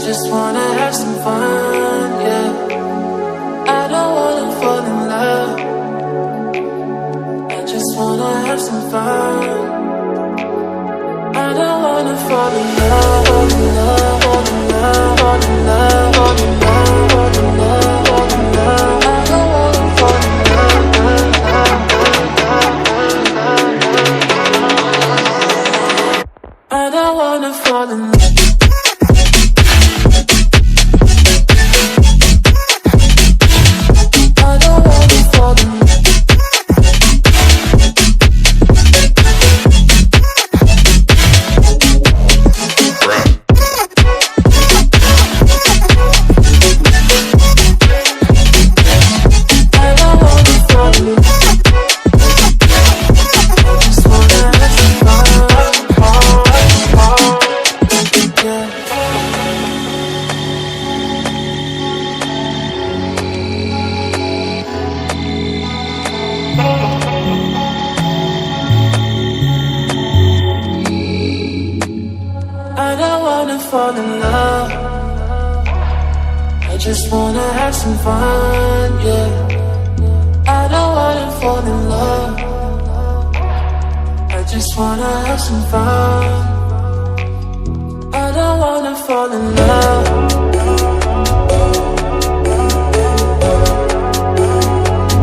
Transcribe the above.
just wanna have some fun, yeah. I don't wanna fall in love. I just wanna have some fun. I don't wanna fall in love, fall in love, fall in love, fall in love, fall in love, fall in love, fall in love. I don't wanna fall in love, I don't wanna fall in love. I don't wanna fall in love. I just wanna have some fun, yeah. I don't wanna fall in love. I just wanna have some fun. I don't wanna fall in love.